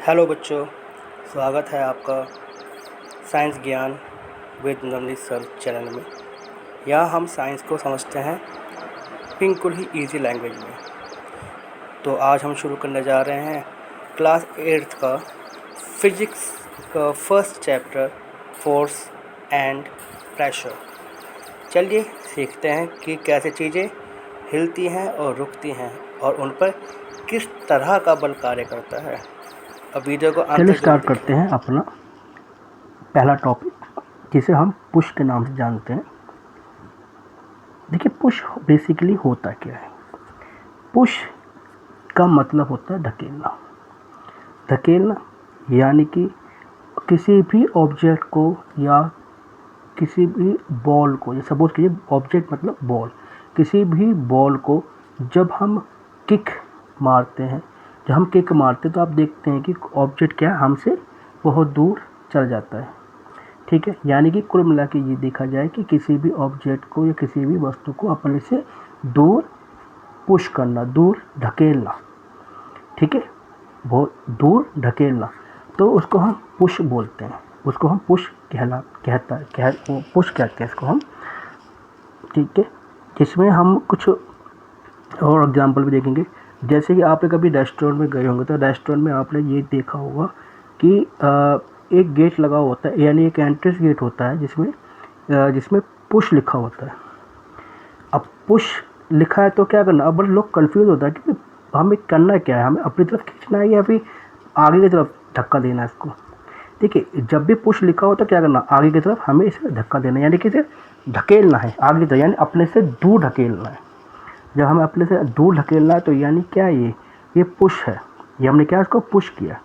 Hello बच्चों, स्वागत है आपका साइंस ज्ञान विद नवनीत सर चैनल में। यहाँ हम साइंस को समझते हैं बिल्कुल ही इजी लैंग्वेज में। तो आज हम शुरू करने जा रहे हैं क्लास 8th का फिजिक्स का first chapter, force and pressure. चलिए सीखते हैं कि कैसे चीज़ें हिलती हैं और रुकती हैं और उन पर किस तरह का बल कार्य करता है। अब वीडियो को अंत चलिए तक जरूर स्टार्ट देखें। करते हैं अपना पहला टॉपिक, जिसे हम पुश के नाम से जानते हैं। देखिए, पुश बेसिकली होता क्या है। पुश का मतलब होता है धकेलना। धकेलना यानी कि किसी भी ऑब्जेक्ट को या किसी भी बॉल को, या सपोज कीजिए ऑब्जेक्ट मतलब बॉल, किसी भी बॉल को जब हम किक मारते हैं, तो आप देखते हैं कि ऑब्जेक्ट क्या है, हमसे बहुत दूर चल जाता है। ठीक है, यानी कि कुल मिला के ये देखा जाए कि किसी भी ऑब्जेक्ट को या किसी भी वस्तु को अपने से दूर पुश करना, दूर धकेलना। ठीक है, बहुत दूर धकेलना, तो उसको हम पुश बोलते हैं। उसको हम पुश पुश कहते हैं इसको हम। ठीक है, जिसमें हम कुछ और एग्जांपल भी देखेंगे। जैसे कि आपने कभी रेस्टोरेंट में गए होंगे, तो रेस्टोरेंट में आपने ये देखा होगा कि एक गेट लगा होता है, यानी एक एंट्रेंस गेट होता है जिसमें पुश लिखा होता है। अब पुश लिखा है तो क्या करना, अब बड़े लोग कंफ्यूज होता है कि हमें करना क्या है, हमें अपनी तरफ खींचना है या फिर आगे की तरफ धक्का देना है इसको। देखिए, जब भी पुश लिखा हो तो क्या करना, आगे की तरफ हमें इसे धक्का देना है, यानी कि इसे ढकेलना है आगे की तरफ, यानी अपने से दूर ढकेलना है। जब हमें अपने से दूर ढकेलना है तो यानी क्या, ये पुश है। ये हमने क्या, इसको पुश किया।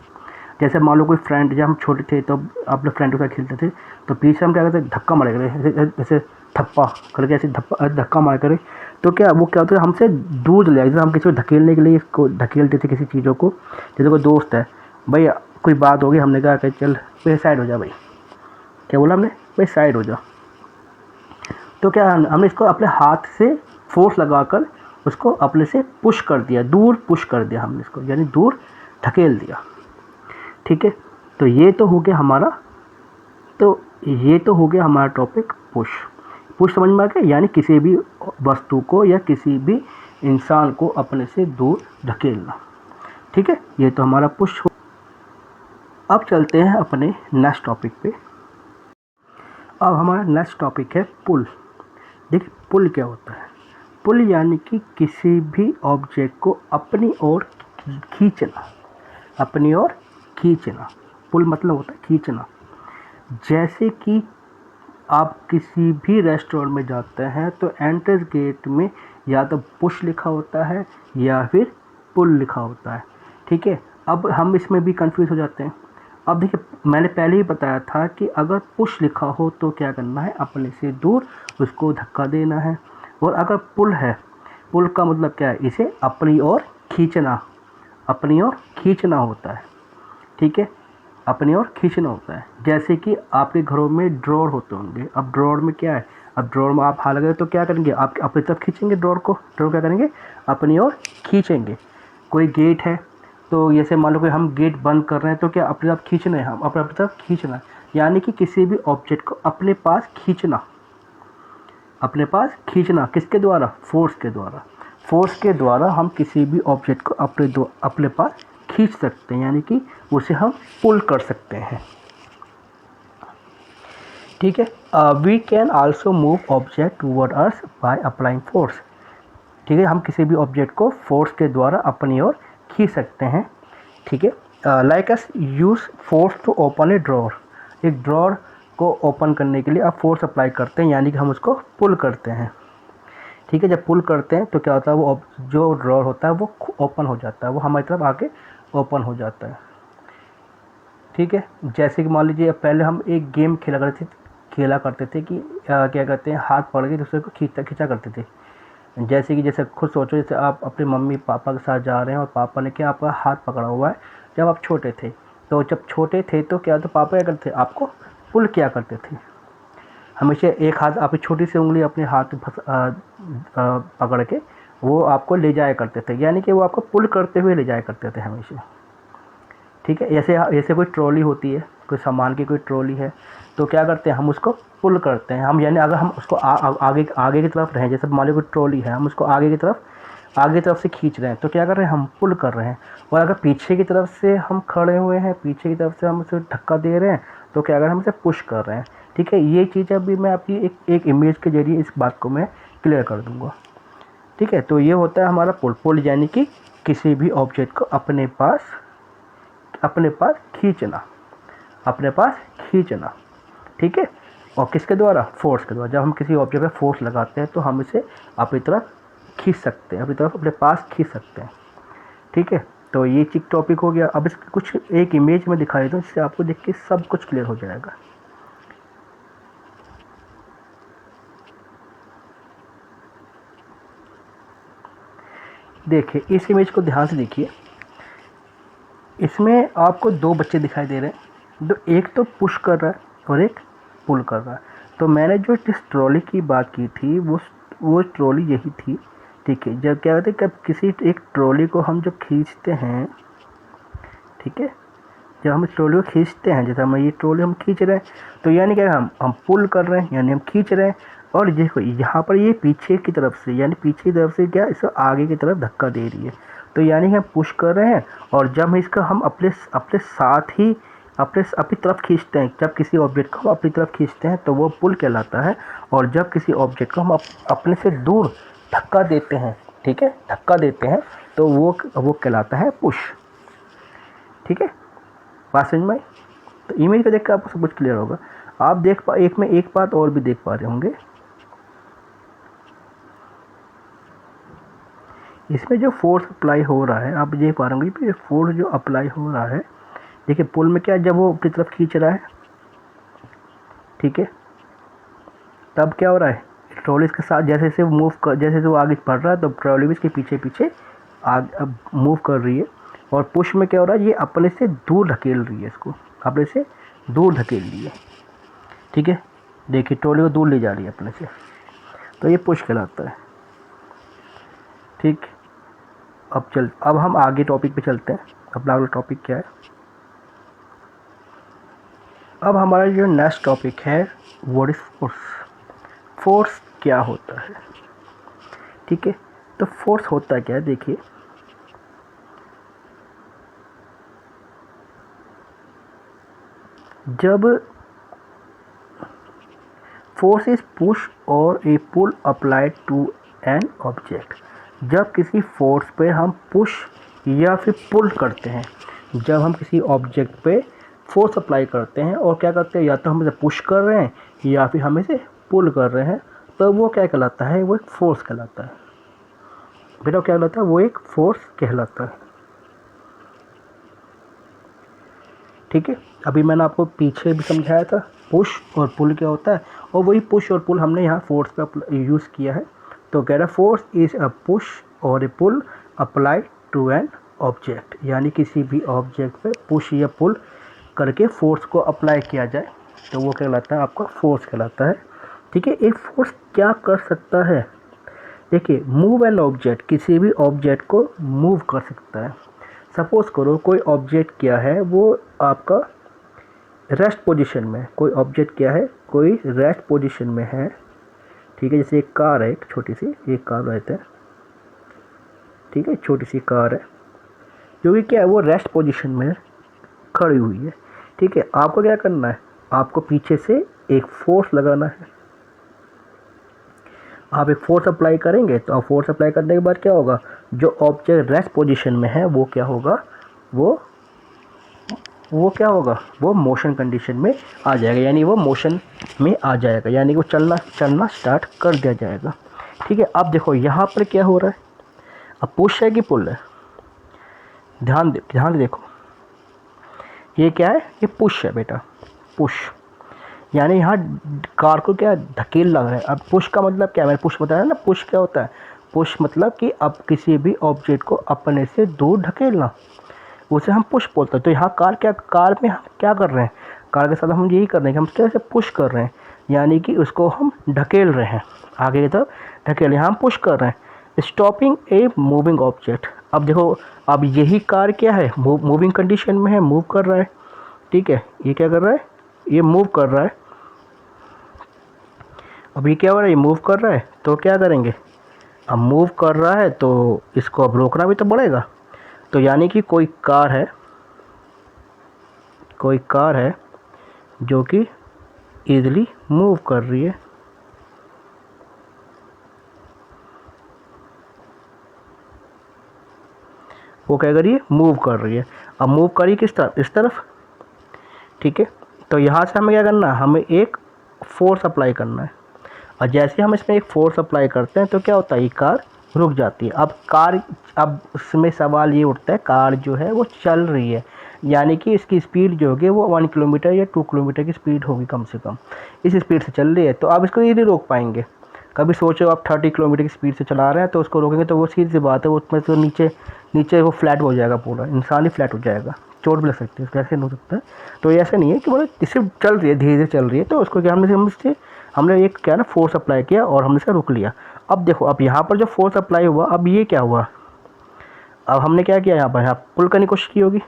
जैसे मान लो कोई फ्रेंड, जब हम छोटे थे तो अपने फ्रेंड के साथ खेलते थे, तो पीछे हम क्या करते, धक्का मारे करे, जैसे थप्पा करके ऐसे धक्का मार करे, तो क्या वो क्या होता है, हमसे दूर चले जाए। जैसे हम किसी को धकेलने के लिए इसको धकेलते थे किसी चीज़ों को। जैसे कोई दोस्त है, भाई कोई बात होगी, हमने कहा कि चल भाई साइड हो जा, भाई क्या बोला हमने, भाई साइड हो जा, तो क्या हमने इसको अपने हाथ से फोर्स लगाकर उसको अपने से पुश कर दिया, दूर पुश कर दिया हमने इसको, यानी दूर ढकेल दिया। ठीक है, तो ये तो हो गया हमारा टॉपिक पुश। पुश समझ में आ गया, यानी किसी भी वस्तु को या किसी भी इंसान को अपने से दूर ढकेलना। ठीक है, ये तो हमारा पुश हो। अब चलते हैं अपने नेक्स्ट टॉपिक पे। अब हमारा नेक्स्ट टॉपिक है पुल। देखिए, पुल क्या होता है। पुल यानी कि किसी भी ऑब्जेक्ट को अपनी ओर खींचना, अपनी ओर खींचना। पुल मतलब होता है खींचना। जैसे कि आप किसी भी रेस्टोरेंट में जाते हैं तो एंट्रेंस गेट में या तो पुश लिखा होता है या फिर पुल लिखा होता है। ठीक है, अब हम इसमें भी कंफ्यूज हो जाते हैं। अब देखिए, मैंने पहले ही बताया था कि अगर पुश लिखा हो तो क्या करना है, अपने से दूर उसको धक्का देना है। और अगर पुल है, पुल का मतलब क्या है, इसे अपनी ओर खींचना, अपनी ओर खींचना होता है। ठीक है, अपनी ओर खींचना होता है। जैसे कि आपके घरों में ड्रॉर होते होंगे। अब ड्रॉर में क्या है, अब ड्रॉर में आप हाथ लगाए तो क्या करेंगे, आप अपनी तरफ खींचेंगे ड्रॉर को। ड्रॉर क्या करेंगे, अपनी ओर खींचेंगे। कोई गेट है, तो जैसे मान लो कि हम गेट बंद कर रहे हैं, तो क्या अपनी तरफ खींचना है, हम अपनी तरफ खींचना है, यानी कि किसी भी ऑब्जेक्ट को अपने पास खींचना। अपने पास खींचना किसके द्वारा, फोर्स के द्वारा। फोर्स के द्वारा हम किसी भी ऑब्जेक्ट को अपने पास खींच सकते हैं, यानी कि उसे हम पुल कर सकते हैं। ठीक है, we can also move object toward earth by applying force. ठीक है, हम किसी भी ऑब्जेक्ट को फोर्स के द्वारा अपनी ओर खींच सकते हैं। ठीक है, like us use force to open a drawer. एक ड्रॉर को ओपन करने के लिए आप फोर्स अप्लाई करते हैं, यानी कि हम उसको पुल करते हैं। ठीक है, जब पुल करते हैं तो क्या होता है, वो जो ड्रॉर होता है वो ओपन हो जाता है, वो हमारी तरफ आके ओपन हो जाता है। ठीक है, जैसे कि मान लीजिए पहले हम एक गेम खेला करते थे कि क्या कहते हैं, हाथ पकड़ के दूसरे को खींचा करते थे। जैसे खुद सोचो, जैसे आप अपने मम्मी पापा के साथ जा रहे हैं और पापा ने क्या आपका हाथ पकड़ा हुआ है जब आप छोटे थे। तो जब छोटे थे तो क्या, तो पापा क्या करते थे, आपको पुल किया करते थे। हमेशा एक हाथ, आपकी छोटी सी उंगली अपने हाथ पकड़ के वो आपको ले जाया करते थे, यानी कि वो आपको पुल करते हुए ले जाया करते थे हमेशा। ठीक है। जैसे जैसे कोई ट्रॉली होती है, कोई सामान की कोई ट्रॉली है, तो क्या करते हैं हम उसको पुल करते हैं। हम यानी अगर हम उसको आगे की तरफ रहें, जैसे मान लो कोई ट्रॉली है, हम उसको आगे की तरफ से खींच रहे हैं, तो क्या कर रहे हैं हम पुल कर रहे हैं। और अगर पीछे की तरफ से हम खड़े हुए हैं, पीछे की तरफ से हम उसे धक्का दे रहे हैं, तो क्या कर रहे हैं हम उसे पुश कर रहे हैं। ठीक है, ये चीज़ अभी मैं आपकी एक इमेज के जरिए इस बात को मैं क्लियर कर दूंगा। ठीक है, तो ये होता है हमारा पुल। पुल यानी कि किसी भी ऑब्जेक्ट को अपने पास खींचना। ठीक है, और किसके द्वारा? फोर्स के द्वारा। जब हम किसी ऑब्जेक्ट पे फोर्स लगाते हैं तो हम इसे अपनी तरफ खींच सकते हैं, अपने पास खींच सकते हैं। ठीक है, तो ये चीज टॉपिक हो गया। अब इसकी कुछ एक इमेज में दिखा देता हूँ, जिससे आपको देख के सब कुछ क्लियर हो जाएगा। देखिए, इस इमेज को ध्यान से देखिए। इसमें आपको दो बच्चे दिखाई दे रहे हैं, एक तो पुश कर रहा है और एक पुल कर रहा है। तो मैंने जो जिस ट्रॉली की बात की थी वो ट्रॉली यही थी। ठीक है, जब क्या होता है कि किसी एक ट्रॉली को हम जब खींचते हैं, ठीक है, जब हम इस ट्रॉली को खींचते हैं, जैसे हम ये ट्रॉली हम खींच रहे हैं, तो यानी क्या हम पुल कर रहे हैं, यानी हम खींच रहे हैं। और देखो यहाँ पर ये पीछे की तरफ से, यानी पीछे की तरफ से क्या इसे आगे की तरफ धक्का दे रही है, तो यानी हम पुश कर रहे हैं। और जब इसका हम अपने साथ ही अपनी तरफ खींचते हैं, जब किसी ऑब्जेक्ट को हम अपनी तरफ खींचते हैं तो वो पुल कहलाता है। और जब किसी ऑब्जेक्ट को हम अपने से दूर धक्का देते हैं, ठीक है, धक्का देते हैं, तो वो कहलाता है पुश। ठीक है, बात समझ में आई? तो इमेज को देख कर आपको सब कुछ क्लियर होगा। आप एक बात और भी देख पा रहे होंगे, इसमें जो फोर्स अप्लाई हो रहा है, आप देख पा रहे होंगे कि फोर्स जो अप्लाई हो रहा है, देखिए पुल में क्या, जब वो अपनी तरफ खींच रहा है, ठीक है, तब क्या हो रहा है, ट्रॉली के साथ जैसे वो आगे बढ़ रहा है, तो ट्रॉली भी इसके पीछे पीछे मूव कर रही है। और पुश में क्या हो रहा है, ये अपने से दूर ढकेल रही है, इसको अपने से दूर ढकेल रही है। ठीक है, देखिए ट्रॉली को दूर ले जा रही है अपने से, तो ये पुश कहलाता है। ठीक, अब हम आगे टॉपिक पे चलते हैं। अपना अगला टॉपिक क्या है? अब हमारा जो नेक्स्ट टॉपिक है, व्हाट इज फोर्स। फोर्स क्या होता है? ठीक है, तो फोर्स होता क्या है, देखिए जब फोर्स इज पुश और ए पुल अप्लाइड टू एन ऑब्जेक्ट, जब किसी फोर्स पे हम पुश या फिर पुल करते हैं, जब हम किसी ऑब्जेक्ट पे फोर्स अप्लाई करते हैं और क्या करते हैं, या तो हम इसे पुश कर रहे हैं या फिर हम इसे पुल कर रहे हैं, तो वो क्या कहलाता है, वो एक फोर्स कहलाता है। बेटा क्या कहलाता है, वो एक फोर्स कहलाता है। ठीक है, अभी मैंने आपको पीछे भी समझाया था पुश और पुल क्या होता है, और वही पुश और पुल हमने यहाँ फोर्स पे यूज़ किया है। तो कह रहा फोर्स इज़ अ पुश और ए पुल अप्लाई टू एन ऑब्जेक्ट, यानी किसी भी ऑब्जेक्ट पे पुश या पुल करके फोर्स को अप्लाई किया जाए, तो वो कहलाता है आपका फोर्स कहलाता है। ठीक है, एक फोर्स क्या कर सकता है, देखिए मूव एन ऑब्जेक्ट, किसी भी ऑब्जेक्ट को मूव कर सकता है। सपोज करो कोई ऑब्जेक्ट क्या है, वो आपका रेस्ट पोजीशन में, कोई ऑब्जेक्ट क्या है, कोई रेस्ट पोजीशन में है। ठीक है, जैसे एक कार है, एक छोटी सी एक कार रहता है, ठीक है, छोटी सी कार है जो कि क्या है, वो रेस्ट पोजीशन में खड़ी हुई है। ठीक है, आपको क्या करना है, आपको पीछे से एक फोर्स लगाना है। आप एक फोर्स अप्लाई करेंगे, तो आप फोर्स अप्लाई करने के बाद क्या होगा, जो ऑब्जेक्ट रेस्ट पोजीशन में है वो क्या होगा, वो क्या होगा, वो मोशन कंडीशन में आ जाएगा, यानी वो मोशन में आ जाएगा, यानी वो चलना स्टार्ट कर दिया जाएगा। ठीक है, अब देखो यहाँ पर क्या हो रहा है, अब पुश है कि पुल है, ध्यान से देखो, ये क्या है, ये पुश है बेटा, पुश, यानी यहाँ कार को क्या धकेल लग रहा है। अब पुश का मतलब क्या है, मैंने पुश बताया ना, पुश क्या होता है, पुश मतलब कि अब किसी भी ऑब्जेक्ट को अपने से दूर ढकेलना, उसे हम पुश बोलते हैं। तो यहाँ कार में हम क्या कर रहे हैं, कार के साथ हम यही कर रहे हैं कि हम कैसे पुश कर रहे हैं, यानी कि उसको हम ढकेल रहे हैं आगे की तरफ, यहाँ हम पुश कर रहे हैं। स्टॉपिंग ए मूविंग ऑब्जेक्ट, अब देखो, अब यही कार क्या है, मूविंग कंडीशन में है, मूव कर रहा है, ठीक है। ये क्या कर रहा है, ये मूव कर रहा है। अब ये क्या हो रहा है, ये मूव कर रहा है, तो क्या करेंगे, अब मूव कर रहा है तो इसको अब रोकना भी तो पड़ेगा। तो यानी कि कोई कार है, कोई कार है जो कि ईजिली मूव कर रही है। वो क्या कर रही है, मूव कर रही है। अब मूव करी किस तरफ, इस तरफ, ठीक है। तो यहाँ से हमें क्या करना है, हमें एक फोर्स अप्लाई करना है। और जैसे हम इसमें एक फोर्स अप्लाई करते हैं तो क्या होता है, ये कार रुक जाती है। अब उसमें सवाल ये उठता है, कार जो है वो चल रही है, यानी कि इसकी स्पीड जो होगी वो 1 किलोमीटर या 2 किलोमीटर की स्पीड होगी कम से कम, इस स्पीड से चल रही है। तो आप इसको ये नहीं रोक पाएंगे। कभी सोचो आप 30 किलोमीटर की स्पीड से चला रहे हैं तो उसको रोकेंगे तो वो सीधी सी बात है, वो उसमें तो नीचे नीचे वो फ्लैट हो जाएगा, पूरा इंसान ही फ्लैट हो जाएगा, चोट भी लग सकती है, कैसे नहीं हो सकता है। तो ऐसा नहीं है कि बोले सिर्फ चल रही है, धीरे धीरे चल रही है, तो उसको क्या हमने एक क्या ना फोर्स अप्लाई किया और हमने इसे रोक लिया। अब देखो, अब यहाँ पर जो फोर्स अप्लाई हुआ, अब ये क्या हुआ, अब हमने क्या किया, यहाँ पर यहाँ पुल करने की कोशिश की होगी,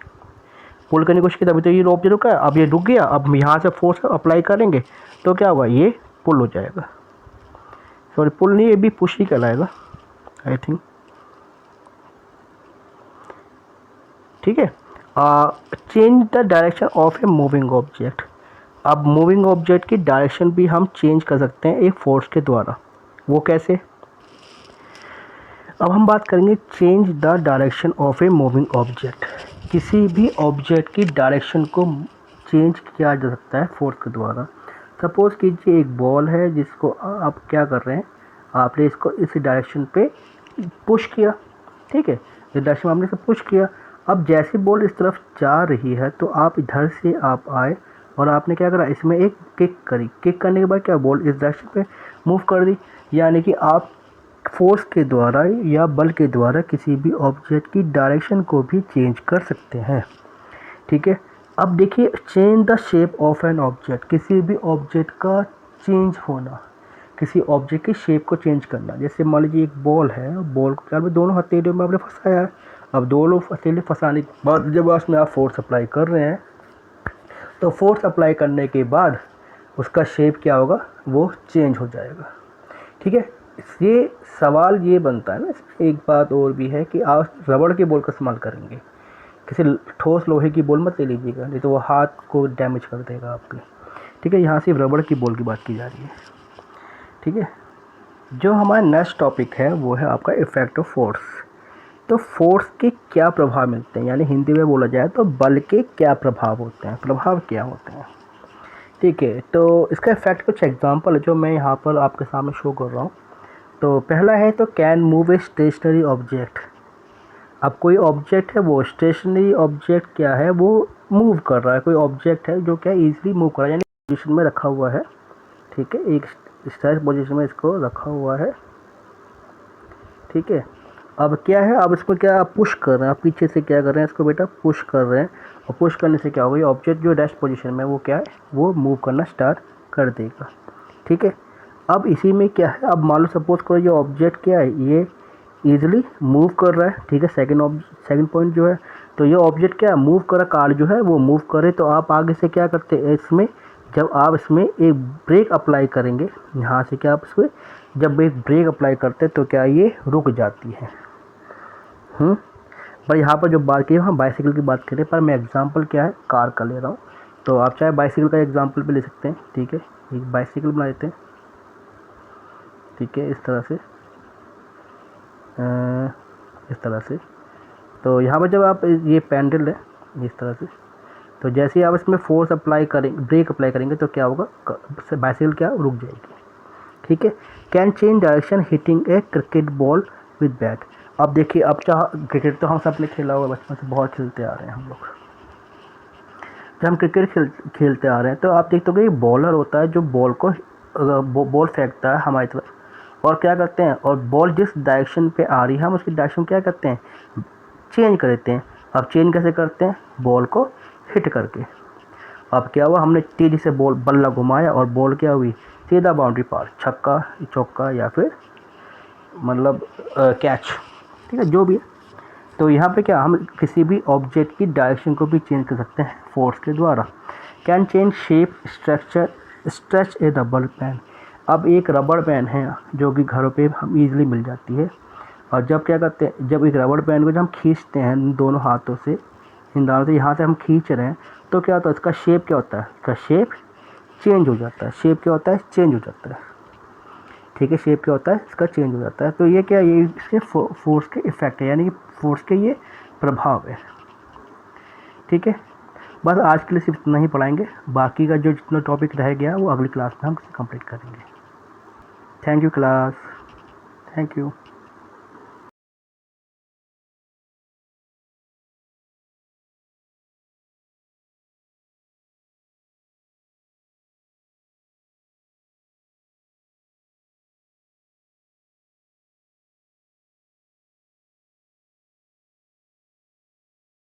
पुल करने की कोशिश की तभी तो ये रोप जो रुका है। अब ये रुक गया, अब यहाँ से फोर्स अप्लाई करेंगे तो क्या होगा, ये पुल हो जाएगा। सॉरी, पुल नहीं, ये भी पुश ही कहलाएगा आई थिंक, ठीक है। Change the direction of a moving object. अब मूविंग ऑब्जेक्ट की डायरेक्शन भी हम चेंज कर सकते हैं एक फोर्स के द्वारा। वो कैसे, अब हम बात करेंगे change the direction of a moving object. किसी भी ऑब्जेक्ट की डायरेक्शन को चेंज किया जा सकता है फोर्स के द्वारा। सपोज़ कीजिए एक बॉल है जिसको आप क्या कर रहे हैं, आपने इसको इस डायरेक्शन पे पुश किया, ठीक है, इस डायरेक्शन में आपने इसे पुश किया। अब जैसे बॉल इस तरफ जा रही है तो आप इधर से आप आए और आपने क्या करा, इसमें एक किक करी, किक करने के बाद क्या, बॉल इस डायरेक्शन पे मूव कर दी। यानी कि आप फोर्स के द्वारा या बल के द्वारा किसी भी ऑब्जेक्ट की डायरेक्शन को भी चेंज कर सकते हैं, ठीक है। अब देखिए, change the shape of an object, किसी भी ऑब्जेक्ट का चेंज होना, किसी ऑब्जेक्ट की शेप को चेंज करना। जैसे मान लीजिए एक बॉल है, बॉल को क्या दोनों हथेलियों में आपने फंसाया है। अब दोनों हथेली फंसाने के बाद जब उसमें आप फोर्स अप्लाई कर रहे हैं तो फोर्स अप्लाई करने के बाद उसका शेप क्या होगा, वो चेंज हो जाएगा, ठीक है। ये सवाल ये बनता है ना, एक बात और भी है कि आप रबड़ के बॉल का इस्तेमाल करेंगे, किसी ठोस लोहे की बॉल मत ले लीजिएगा, नहीं तो वो हाथ को डैमेज कर देगा आपके, ठीक है। यहाँ सिर्फ रबड़ की बॉल की बात की जा रही है, ठीक है। जो हमारा नेक्स्ट टॉपिक है वो है आपका इफेक्ट ऑफ फोर्स। तो फोर्स के क्या प्रभाव मिलते हैं, यानी हिंदी में बोला जाए तो बल के क्या प्रभाव होते हैं, प्रभाव क्या होते हैं, ठीक है। तो इसका इफेक्ट कुछ एग्जांपल है जो मैं यहाँ पर आपके सामने शो कर रहा हूँ। तो पहला है तो can move a stationary object. अब कोई ऑब्जेक्ट है, वो स्टेशनरी ऑब्जेक्ट क्या है, वो मूव कर रहा है, कोई ऑब्जेक्ट है जो क्या ईजिली मूव कर रहा है, यानी पोजिशन में रखा हुआ है, ठीक है, एक स्टेज पोजिशन में इसको रखा हुआ है, ठीक है। अब क्या है, अब इसको क्या पुश कर रहे हैं, आप पीछे से क्या कर रहे हैं, इसको बेटा पुश कर रहे हैं, और पुश करने से क्या होगा, ये ऑब्जेक्ट जो रेस्ट पोजीशन में वो क्या है, वो मूव करना स्टार्ट कर देगा, ठीक है। अब इसी में क्या है, अब मान लो सपोज करो ये ऑब्जेक्ट क्या है, ये ईजिली मूव कर रहा है, ठीक है। सेकंड पॉइंट जो है, तो ये ऑब्जेक्ट क्या है, मूव कर रहा, कार जो है वो मूव करे, तो आप आगे से क्या करते हैं, इसमें जब आप इसमें एक ब्रेक अप्लाई करेंगे, यहाँ से क्या आप इसमें जब एक ब्रेक अप्लाई करते हैं तो क्या ये रुक जाती है। पर यहाँ पर जो बात की है हम बाइसिकल की बात करें, पर मैं एग्जांपल क्या है कार का ले रहा हूँ, तो आप चाहे बाइसिकल का एग्जांपल भी ले सकते हैं, ठीक है। एक बाइसिकल बना देते हैं, ठीक है, इस तरह से। तो यहाँ पर जब आप ये पैडल है इस तरह से, तो जैसे ही आप इसमें फोर्स अप्लाई करेंगे, ब्रेक अप्लाई करेंगे तो क्या होगा, बाइसिकल क्या रुक जाएगी, ठीक है। Can change direction hitting a cricket ball with bat. अब देखिए, अब क्रिकेट तो हम सब ने खेला हुआ, बचपन से बहुत खेलते आ रहे हैं हम लोग। जब हम क्रिकेट खेलते आ रहे हैं तो आप देखते हो कि बॉलर होता है जो बॉल को बॉल फेंकता है हमारी तरफ, और क्या करते हैं, और बॉल जिस डायरेक्शन पे आ रही है हम उसकी डायरेक्शन क्या करते हैं, चेंज कर देते हैं। अब चेंज कैसे करते हैं, बॉल को हिट करके। अब क्या हुआ, हमने तेज़ी से बल्ला घुमाया और बॉल क्या हुई, सीधा बाउंड्री पार, छक्का चौका या फिर मतलब कैच, ठीक है, जो भी है। तो यहाँ पे क्या, हम किसी भी ऑब्जेक्ट की डायरेक्शन को भी चेंज कर सकते हैं फोर्स के द्वारा। Can change shape structure stretch A rubber band. अब एक रबड़ बैंड है जो कि घरों पे हम ईजिली मिल जाती है, और जब क्या करते हैं, जब एक रबड़ बैंड को जब हम खींचते हैं दोनों हाथों से, इन दानों से यहाँ से हम खींच रहे हैं, तो क्या होता है, इसका शेप क्या होता है, इसका शेप चेंज हो जाता है। शेप क्या होता है, चेंज हो जाता है। ठीक है, शेप क्या होता है, इसका चेंज हो जाता है। तो ये क्या, ये इसके फोर्स के इफेक्ट है, यानी कि फोर्स के ये प्रभाव है। ठीक है, बस आज के लिए सिर्फ इतना ही पढ़ाएंगे, बाकी का जो जितना टॉपिक रह गया वो अगली क्लास में हम कंप्लीट करेंगे। Thank you class, thank you.